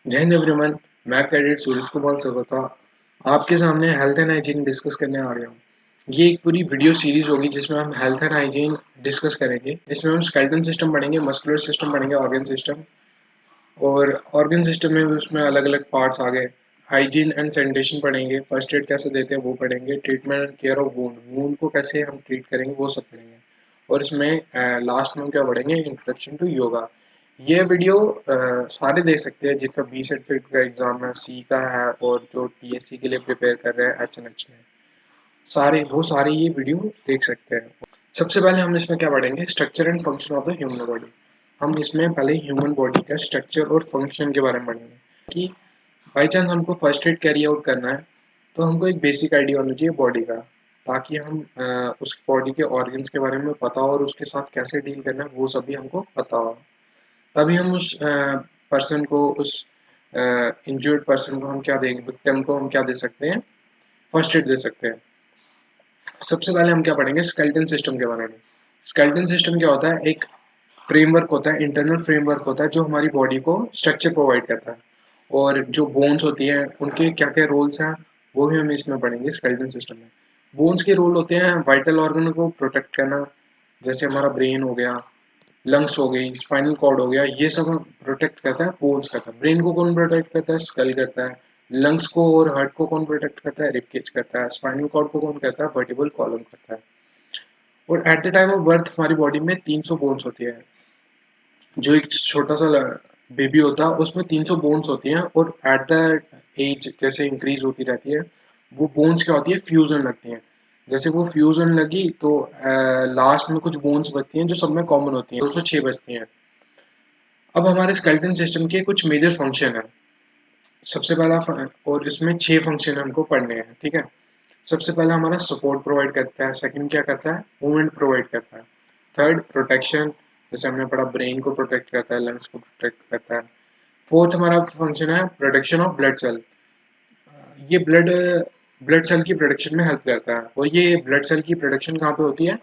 जय हिंद एवरीवन। मैं कैडेट सूरज कुमार सरोता आपके सामने हेल्थ एंड हाइजीन डिस्कस करने आ गया हूँ। ये एक पूरी वीडियो सीरीज होगी जिसमें हम हेल्थ एंड हाइजीन डिस्कस करेंगे। इसमें हम स्केलेटन सिस्टम पढ़ेंगे, मस्कुलर सिस्टम पढ़ेंगे, ऑर्गन सिस्टम। और ऑर्गन सिस्टम में भी उसमें अलग अलग पार्ट्स आ गए। हाइजीन एंड सैनिटेशन पढ़ेंगे, फर्स्ट एड कैसे देते हैं वो पढ़ेंगे, treatment and care of wound, wound को कैसे हम ट्रीट करेंगे वो सब पढ़ेंगे। और इसमें लास्ट में हम क्या पढ़ेंगे, इंट्रोडक्शन टू योगा। ये वीडियो सारे देख सकते हैं जिनका बी सर्टिफिकेट का एग्जाम है, सी का है, और जो टीएससी के लिए प्रिपेयर कर रहे हैं एचएनएच में, सारे ये वीडियो देख सकते हैं। सबसे पहले हम इसमें क्या पढ़ेंगे, structure and function of the human body. हम इसमें पहले ह्यूमन बॉडी का स्ट्रक्चर और फंक्शन के बारे में पढ़ेंगे कि बाई चांस हमको फर्स्ट एड कैरी आउट करना है तो हमको एक बेसिक आइडिया होना चाहिए बॉडी का, ताकि हम उस बॉडी के ऑर्गन्स के बारे में पता हो और उसके साथ कैसे डील करना है वो सभी हमको पता हो। तभी हम उस पर्सन को, उस इंजर्ड पर्सन को हम क्या देंगे, विक्टिम को हम क्या दे सकते हैं, फर्स्ट एड दे सकते हैं। सबसे पहले हम क्या पढ़ेंगे, स्केलेटन सिस्टम के बारे में। स्केलेटन सिस्टम क्या होता है, एक फ्रेमवर्क होता है, इंटरनल फ्रेमवर्क होता है जो हमारी बॉडी को स्ट्रक्चर प्रोवाइड करता है। और जो बोन्स होती हैं उनके क्या क्या रोल्स हैं वो भी हम इसमें पढ़ेंगे स्केलेटन सिस्टम में। बोन्स के रोल होते हैं वाइटल ऑर्गन को प्रोटेक्ट करना, जैसे हमारा ब्रेन हो गया, लंग्स हो गई, स्पाइनल कॉर्ड हो गया, ये सब प्रोटेक्ट करता है, बोन्स करता है। ब्रेन को कौन प्रोटेक्ट करता है, स्कल करता है। लंग्स को और हार्ट को कौन प्रोटेक्ट करता है, रिबकेज करता है। स्पाइनल कॉर्ड को कौन करता है, वर्टिब्रल कॉलम करता है। और at the time of birth हमारी बॉडी में 300 बोन्स होती है। जो एक छोटा सा बेबी होता है उसमें 300 बोन्स होती हैं, और एट द एज जैसे इंक्रीज होती रहती है वो बोन्स क्या होती है, फ्यूज होने लगती हैं। जैसे वो फ्यूज होने लगी तो लास्ट में कुछ बोन्स बचती हैं जो सब में कॉमन होती हैं, 206 बचती हैं। अब हमारे स्केलेटन सिस्टम के कुछ मेजर फंक्शन है। सबसे पहला और इसमें 6 फंक्शन हमको पढ़ने हैं, ठीक है। सबसे पहला हमारा सपोर्ट प्रोवाइड करता है, सेकंड क्या करता है, मूवमेंट प्रोवाइड करता है, थर्ड प्रोटेक्शन, जैसे हमने पढ़ा ब्रेन को प्रोटेक्ट करता है, लंग्स को प्रोटेक्ट करता है। फोर्थ हमारा फंक्शन है प्रोडक्शन ऑफ ब्लड सेल। ये ब्लड सेल की प्रोडक्शन में हेल्प करता है। और ये ब्लड सेल की प्रोडक्शन कहाँ पे होती है,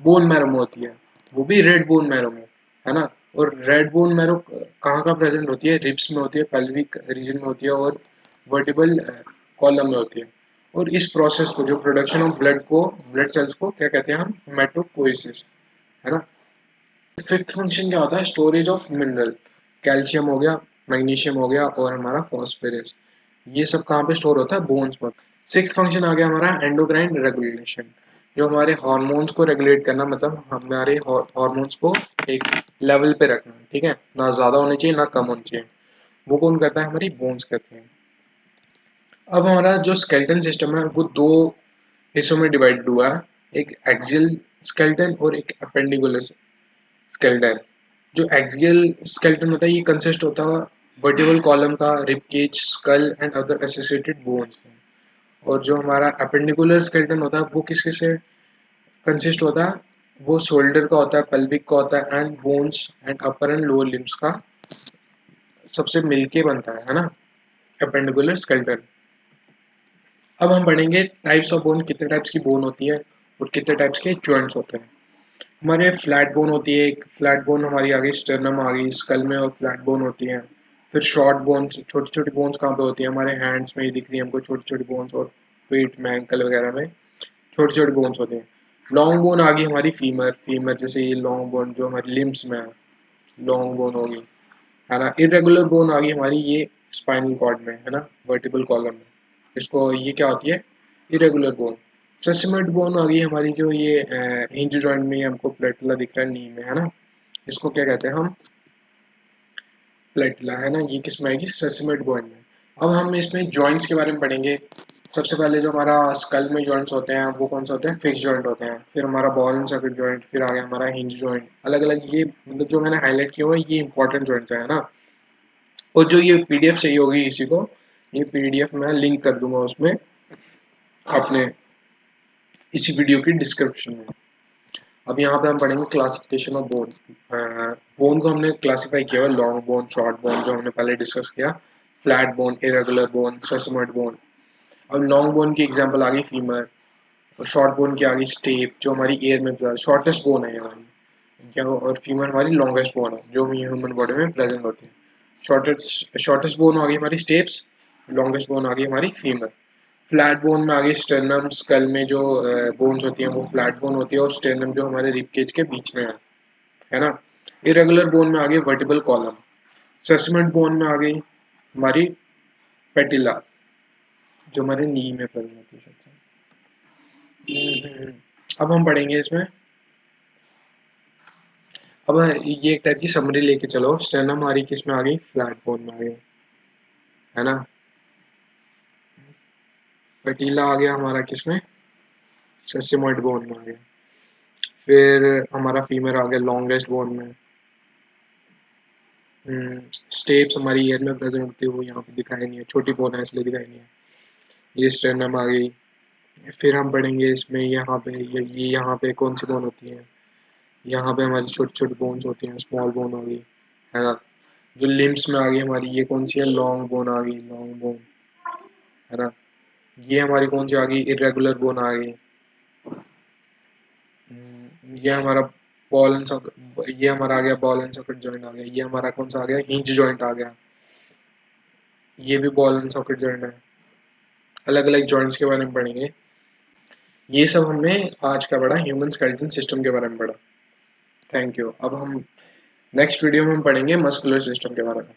बोन मैरो में होती है, वो भी रेड बोन मैरो में, है ना। और रेड बोन मैरो कहाँ कहाँ प्रेजेंट होती है, रिब्स में होती है, पेल्विक रीजन में होती है, और वर्टिबल कॉलम में होती है। और इस प्रोसेस को, जो प्रोडक्शन ऑफ ब्लड सेल्स को क्या कहते हैं हम, हेमेटोपोइसिस, है ना। फिफ्थ फंक्शन क्या होता है, स्टोरेज ऑफ मिनरल। कैल्शियम हो गया, मैग्नीशियम हो गया, और हमारा फॉस्फोरस, ये सब कहाँ पे स्टोर होता है, बोन्स पर। सिक्स्थ फंक्शन आ गया हमारा एंडोक्राइन रेगुलेशन, जो हमारे हार्मोन्स को रेगुलेट करना, मतलब हमारे हार्मोन्स को एक लेवल पे रखना, ठीक है, ना ज्यादा होने चाहिए ना कम होने चाहिए। वो कौन करता है, हमारी बोन्स करते हैं। अब हमारा जो स्केलेटन सिस्टम है वो दो हिस्सों में डिवाइडेड हुआ है, एक एक्सियल स्केलेटन और एक अपेंडिकुलर स्केलेटन। जो एक्सियल स्केलेटन होता है ये कंसिस्ट होता है वर्टिबल कॉलम का, rib cage, skull and other associated bones. और जो हमारा अपेंडिकुलर स्केलेटन होता है वो किसके से कंसिस्ट होता है, वो शोल्डर का होता है, पेल्विक का होता है, and bones and upper and lower limbs का सबसे मिलके बनता है ना, अपेंडिकुलर स्केलेटन। अब हम पढ़ेंगे टाइप्स ऑफ बोन, कितने टाइप्स की बोन होती है और कितने टाइप्स के जॉइंट्स होते हैं। हमारे फ्लैट बोन होती है, एक फ्लैट बोन हमारी आ गई, स्टर्नम आ गई, स्कल में और फ्लैट बोन होती है। फिर शॉर्ट बोन्स, छोटी छोटी बोन्स कहाँ पे होती है, हमारे हैंड्स में ही दिख रही है हमको छोटी छोटी बोन्स, और पेट में, एंकल वगैरह में छोटी छोटी बोन्स होती हैं। लॉन्ग बोन आ गई हमारी फीमर, फीमर जैसे ये लॉन्ग बोन जो हमारी लिम्स में है, लॉन्ग बोन होगी, है ना। इरेगुलर बोन आ गई हमारी ये स्पाइनल कॉर्ड में, है ना, वर्टिबल कॉलम में, इसको ये क्या होती है, इरेगुलर बोन। सेसिमेट बोन आ गई हमारी, जो ये हिंज जॉइंट में हमको प्लेटला दिख रहा है नी में, है ना, इसको क्या कहते हैं हम, प्लेटला, है ना। ये किस में आएगी, सेसिमेट बोन में। अब हम इसमें जॉइंट्स के बारे में पढ़ेंगे। सबसे पहले जो हमारा स्कल में जॉइंट्स होते हैं वो कौन से होते हैं, फिक्स जॉइंट होते हैं। फिर हमारा बॉल एंड सॉकेट जॉइंट, फिर आ गया हमारा हिंज जॉइंट, अलग अलग, ये मतलब जो मैंने हाईलाइट किया हुआ है ये इंपॉर्टेंट जॉइंट्स है ना। और जो ये पीडीएफ चाहिए होगी किसी को, ये पीडीएफ मैं लिंक कर दूंगा उसमें अपने इसी वीडियो की डिस्क्रिप्शन में। अब यहाँ पे हम पढ़ेंगे क्लासिफिकेशन ऑफ बोन। बोन को हमने क्लासिफाई किया हुआ, लॉन्ग बोन, शॉर्ट बोन जो हमने पहले डिस्कस किया, flat bone, irregular bone, sesamoid bone. अब लॉन्ग बोन की एग्जांपल आ गई फीमर, और शॉर्ट बोन की आ गई स्टेप जो हमारी एयर में शॉर्टेस्ट बोन है हमारी क्या, और फीमर हमारी लॉन्गेस्ट बोन है जो ह्यूमन बॉडी में प्रेजेंट होती है। शॉर्टेस्ट बोन आ गई हमारी स्टेप्स, लॉन्गेस्ट बोन आ गई हमारी फीमर। फ्लैट बोन में आ गई स्टर्नम, स्कल में जो बोन्स होती हैं वो फ्लैट बोन होती है, और स्टर्नम जो हमारे रिब केज के बीच में है ना। इरेगुलर बोन में आ गई वर्टिबल कॉलम। सेसमेंट बोन में आ गई हमारी पेटिला, जो हमारे नी में प्रेजेंट होती है शायद से। अब हम पढ़ेंगे इसमें, अब ये एक टाइप की समरी लेके चलो। स्टेनम हमारी किस में आ गई, फ्लैट बोन में आ गई, है ना। पेटिला आ गया हमारा किस में, सेसेमॉइड बोन में आ गया। फिर हमारा फीमर आ गया लॉन्गेस्ट बोन में। स्टेप्स हमारी ईयर में प्रेजेंट होती है, वो यहाँ पे दिखाई नहीं है, छोटी बोन है इसलिए दिखाई नहीं है। ये स्टेनम आ गई। फिर हम पढ़ेंगे इसमें यहाँ पे ये यहाँ पे कौन सी बोन होती है, यहाँ पे हमारी छोटी छोटी बोन्स होती हैं, स्मॉल बोन हो गई, है ना। जो लिम्स में आ गई हमारी, ये कौन सी है, लॉन्ग बोन आ गई, लॉन्ग बोन, है ना। ये हमारी कौन सी आ गई, इरेगुलर बोन आ गई। ये हमारा बॉल एंड सॉकेट, ये हमारा आ गया बॉल एंड सॉकेट जॉइंट आ गया। ये हमारा कौन सा आ गया, हिंज जॉइंट आ गया। ये भी बॉल एंड सॉकेट जॉइंट है। अलग अलग जॉइंट्स के बारे में पढ़ेंगे। ये सब हमने आज का पढ़ा, ह्यूमन स्केलेटन सिस्टम के बारे में पढ़ा। Thank you. अब हम नेक्स्ट वीडियो में हम पढ़ेंगे मस्कुलर सिस्टम के बारे में।